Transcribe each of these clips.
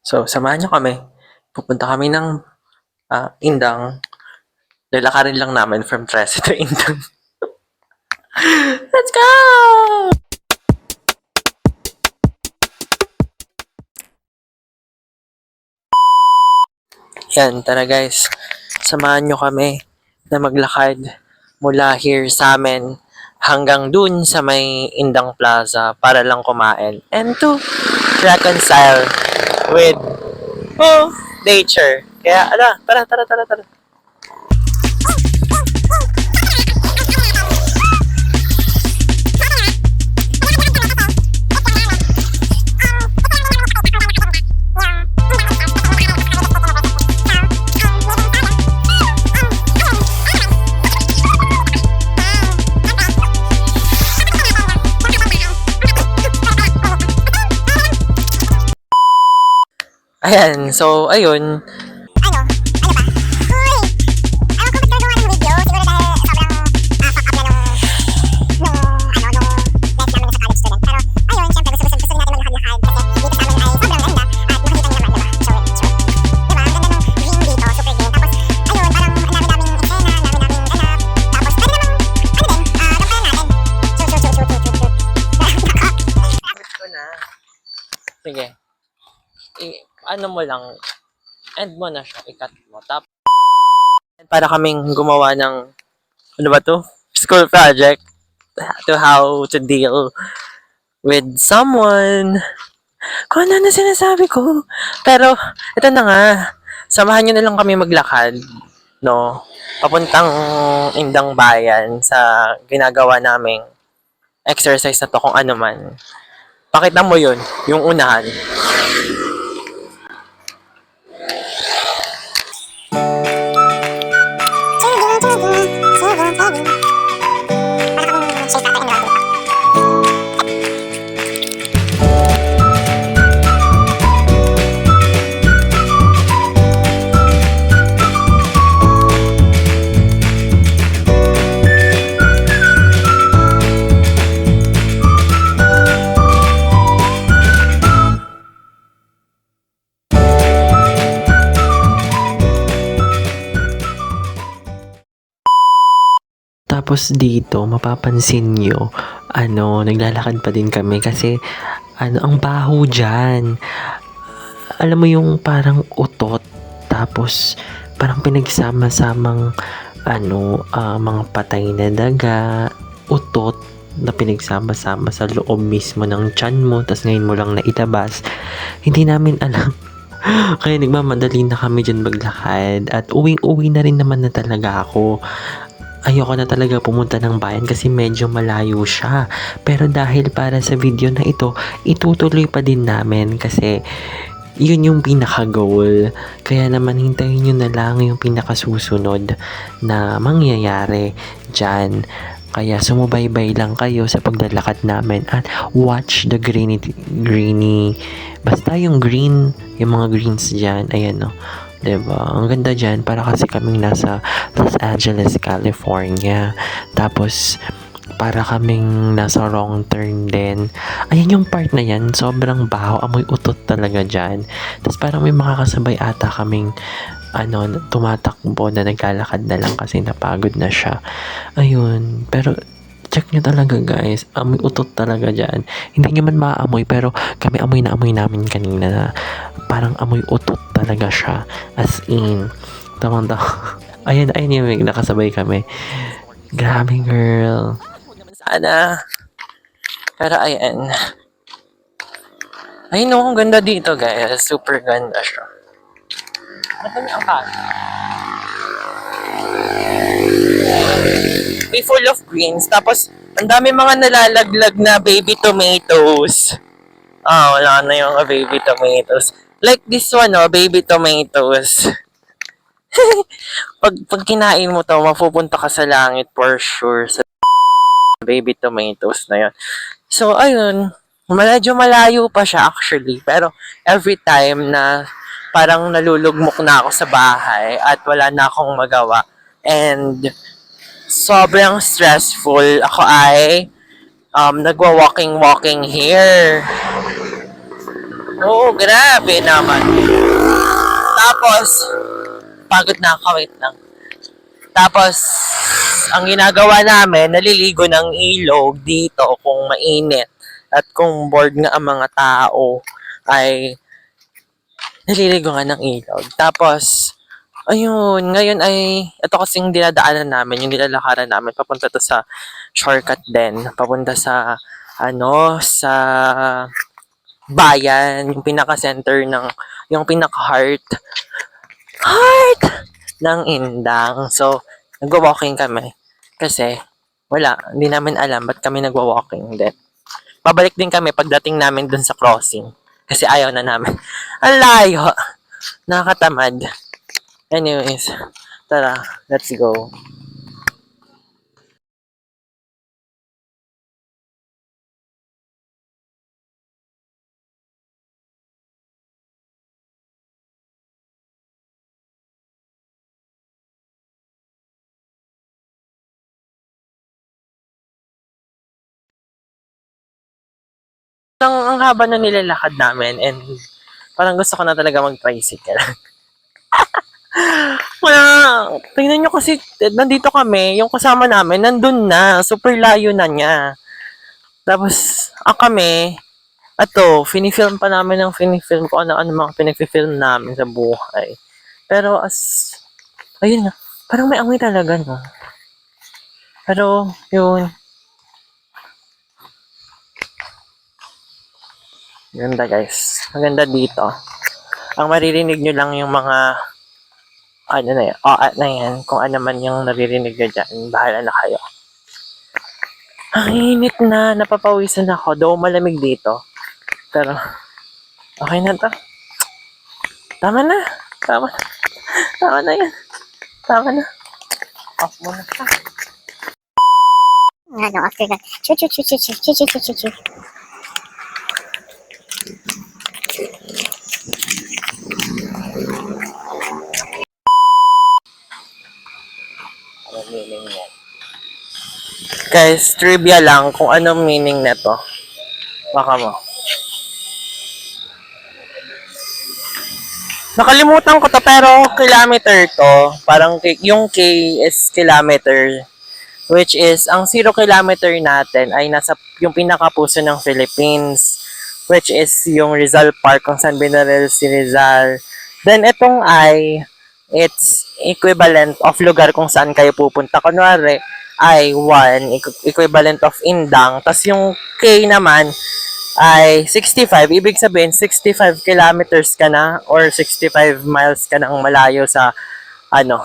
So, samahan niyo kami. Pupunta kami ng Indang. Lalakarin lang namin from Trece to Indang. Let's go! Yan, tara guys. Samahan nyo kami na maglakad mula here sa amin hanggang dun sa may Indang Plaza para lang kumain and to reconcile with nature. Kaya, tara. Ayan, so, ayun. Sige. Ano mo lang, end mo na siya, i-cut mo. Tapos, para kaming gumawa ng, ano ba to? School project to how to deal with someone. Kung ano na sinasabi ko. Pero, ito na nga. Samahan nyo na lang kami maglakad. No? Papuntang Indang Bayan sa ginagawa naming exercise na to kung ano man. Pakita mo yun, yung unahan. Tapos dito, mapapansin nyo, naglalakad pa din kami kasi, ang baho dyan. Alam mo yung parang utot, tapos parang pinagsama-samang, mga patay na daga, utot, na pinagsama-sama sa loob mismo ng tiyan mo, tapos ngayon mo lang naitabas. Hindi namin alam. Kaya nagmamadali na kami dyan maglakad at uwing-uwi na rin naman na talaga ako. Ayoko na talaga pumunta ng bayan kasi medyo malayo siya. Pero dahil para sa video na ito, itutuloy pa din namin kasi yun yung pinaka-goal. Kaya naman hintayin nyo na lang yung pinaka-susunod na mangyayari dyan. Kaya sumubaybay lang kayo sa paglalakad namin at watch the greeny, basta yung green, yung mga greens dyan, ayan no. Diba? Ang ganda dyan, para kasi kaming nasa Los Angeles, California. Tapos, para kaming nasa wrong turn din. Ayan yung part na yan, sobrang baho, amoy utot talaga dyan. Tapos parang may makakasabay ata kaming tumatakbo na naglalakad na lang kasi napagod na siya. Ayun, pero check nyo talaga guys, amoy utot talaga dyan. Hindi nyo man maamoy, pero kami amoy na amoy namin kanina na parang amoy utot talaga siya. As in, tamang-tama. Ayan yung nakasabay kami. Grabe girl. Sana. Pero ayan. Ay no, ang ganda dito guys. Super ganda siya. Madami ang kaya. May full of greens. Tapos, ang dami mga nalalaglag na baby tomatoes. Wala na yung baby tomatoes. Like this one, baby tomatoes. pag kinain mo to, mapupunta ka sa langit for sure. Sa baby tomatoes na yun. So, ayun. Medyo malayo pa siya actually. Pero, every time na parang nalulugmok na ako sa bahay at wala na akong magawa and sobrang stressful, ako ay nagwa-walking here. Oo, grabe naman. Tapos, pagod na ako, wait lang. Tapos, ang ginagawa namin, naliligo ng ilog dito kung mainit. At kung bored nga ang mga tao, ay naliligo nga ng ilog. Tapos, ayun, ngayon ay, ito kasing dinadaanan namin, yung nilalakaran namin, papunta to sa shortcut din. Papunta sa, sa bayan, yung pinaka-center ng, yung heart ng Indang. So, nagwa-walking kami. Kasi, wala, hindi namin alam ba't kami nagwa-walking din. Babalik din kami pagdating namin dun sa crossing. Kasi ayaw na namin. Ang layo. Nakakatamad. Anyways, tara, let's go. Ang haba na nilalakad namin and parang gusto ko na talaga mag-tricycle. Wala, tingnan nyo kasi nandito kami, yung kasama namin, nandun na, super layo na niya. Tapos, kami, finifilm pa namin ng finifilm ko ano-ano mga pinag-film namin sa buhay. Pero ayun na, parang may amoy talaga, no? Pero, yun, ganda guys. Maganda dito. Ang maririnig nyo lang yung mga na yan. Kung ano man yung naririnig nyo dyan. Bahala na kayo. Ang init na. Napapawisan ako. Though malamig dito. Pero, okay na to. Tama na. Tama na yan. Tama na. Off muna. After that. Chu. Anong meaning niya? Guys, trivia lang kung anong meaning nito. Baka mo. Nakalimutan ko to pero kilometer to. Parang yung K is kilometer. Which is, ang 0 kilometer natin ay nasa yung pinakapuso ng Philippines. Which is yung Rizal Park kung saan binaril si Rizal. Then itong it's equivalent of lugar kung saan kayo pupunta. Kunwari, I1, equivalent of Indang. Tapos yung K naman ay 65. Ibig sabihin, 65 kilometers ka na or 65 miles ka nang malayo sa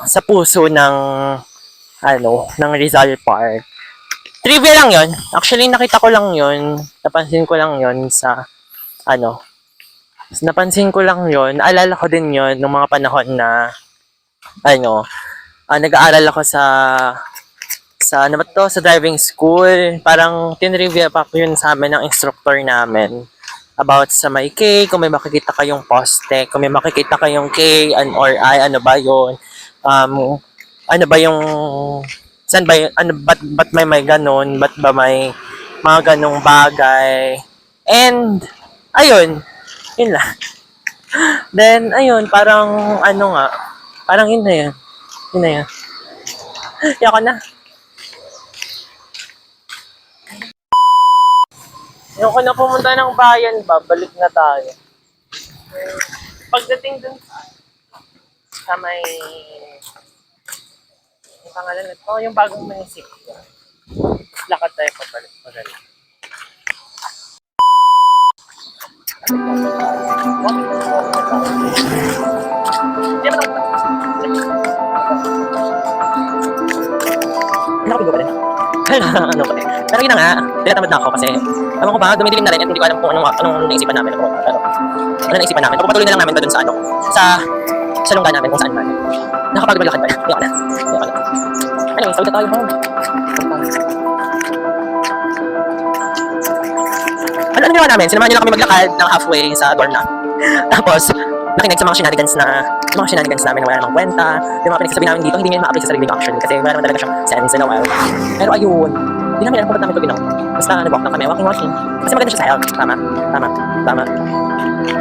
sa puso ng Rizal Park. Trivia lang yon. Actually, nakita ko lang yon. Napansin ko lang yon sa napansin ko lang yon. Alala ko din yon nung mga panahon na nag-aaral ako sa driving school. Parang tinrivia pa ko yun sa amin ng instructor namin about sa may K, kung may makikita kayong poste, kung may makikita kayong K or I, ano ba yun, ano ba yung, saan ba yun, ba't may ganun, ba't ba may mga ganung bagay, and, ayun, yun lang. Then, ayun, parang, parang yun na yun. Yun na yun. Yako na. Ayoko na pumunta ng bayan ba, balik na tayo. Pagdating dun sa may pangalan nito, yung bagong munisipyo. Lakad tayo pabalik. Magaling. Nakapigil pa rin. Pero yun na nga, tinatamad na ako kasi alam ko ba, dumidilim na rin at hindi ko alam kung anong naisipan namin. Pero ano naisipan namin? Pagpatuloy na lang namin doon sa lungga namin kung saan man. Nakapagod maglakad pa rin. Yoko na. Anyway, sabi na tayo ba? Ano ginawa namin? Sinamahan nila kami maglakad ng halfway sa dorm na. Tapos, nakinig sa mga shenanigans namin na wala namang kwenta. Yung mga pinagsasabi namin dito, hindi nyo ma-apply sa sarili nyo actually kasi wala naman talaga siyang sense in a while. Pero ayun, Hindi namin alam kung ba't namin ito ginawa. Basta nag-walk lang kami, walking. Kasi maganda siya sa health. Tama.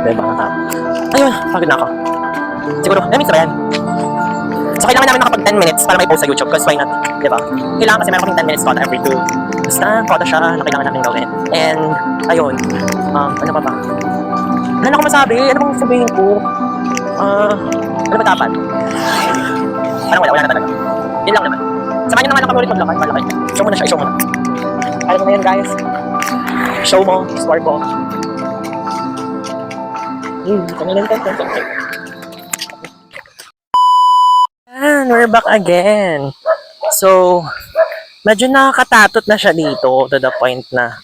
Diba? Ayun, pagod na ako. Siguro, minutes ba yan? So, kailangan namin makapag 10 minutes para may post sa YouTube because why not? Diba? Kailangan kasi meron kaming 10 minutes quota every 2. Basta, quota siya na kailangan namin gawin. And, ayun. Ano pa ba? Wala na ako masabi. Ano bang sabihin ko? Ano ba dapat? Parang wala na talaga. Yun lang naman. Samahan nyo naman lang kami ulit maglakad. Malaki. Show mo na siya, show mo na. Alam mo na yun, guys. Show mo, score ko. And we're back again. So, medyo nakakatatot na siya dito to the point na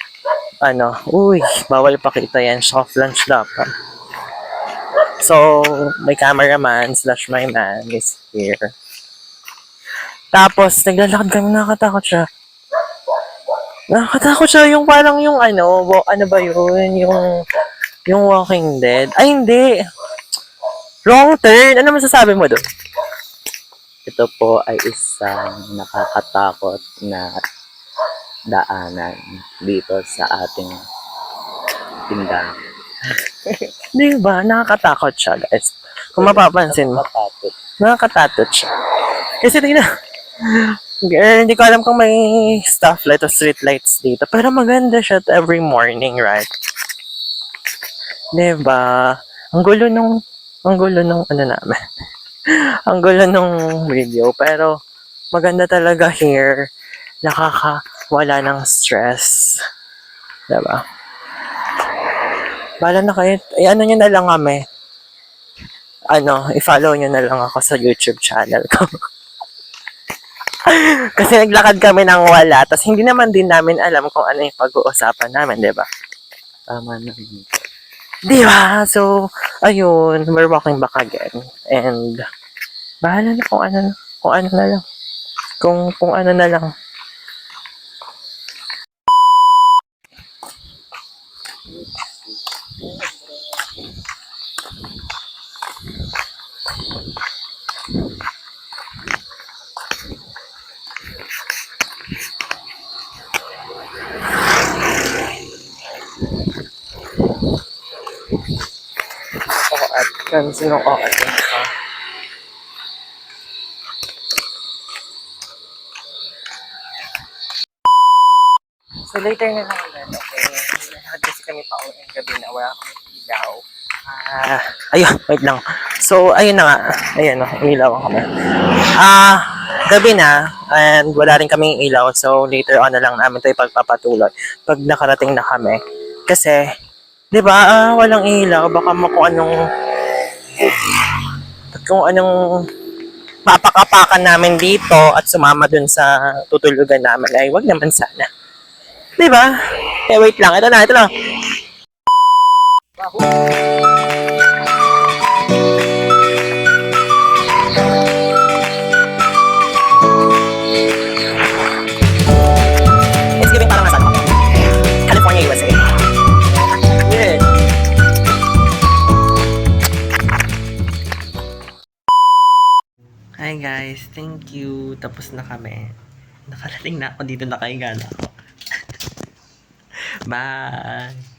uy, bawal pakita yan, soft launch dapat. So, my cameraman / my man is here. Tapos, naglalakad kami, nakakatakot siya. Nakakatakot siya yung parang yung ano ba yun, yung Walking Dead. Ay, hindi. Wrong turn. Ano masasabi mo doon? Ito po ay isang nakakatakot na daanan dito sa ating tindahan. Di ba? Nakakatakot siya, guys. Kung mapapansin mo, Matatot. nakakatakot siya. Kasi tingnan, girl, hindi ko alam kung may stoplight o street lights dito. Pero maganda siya every morning, right? Di ba? Ang gulo nung ano namin. Ang gulo nung video. Pero maganda talaga here. Nakakawala ng stress. Di ba? Bala na kayo. Ano nyo na lang kami. I-follow nyo na lang ako sa YouTube channel ko. Kasi naglakad kami ng wala. Tapos hindi naman din namin alam kung ano yung pag-uusapan namin, di ba? Tama na. Di ba? So, ayun. We're walking back again. And, bahala na kung ano na lang. Kung ano na lang. Sino ko at ka? So later na lang ulit, okay? Nalakad kasi kami pa uwi ng gabi na wala akong ilaw. Ayun, wait lang. So, ayun na nga. Ayun, ilaw ako na. Gabi na, and wala rin kaming ilaw. So, later on na lang namin ito ipagpapatuloy pag nakarating na kami. Kasi, di ba, walang ilaw. Baka kung anong mapakapakan namin dito at sumama dun sa tutulugan namin ay wag naman sana. Di ba? Eh, wait lang. Ito na. It's giving parang nasa California, USA. Yeah. Hi guys, thank you. Tapos na kami. Nakarating na ako dito, nakahiga na ako. Bye!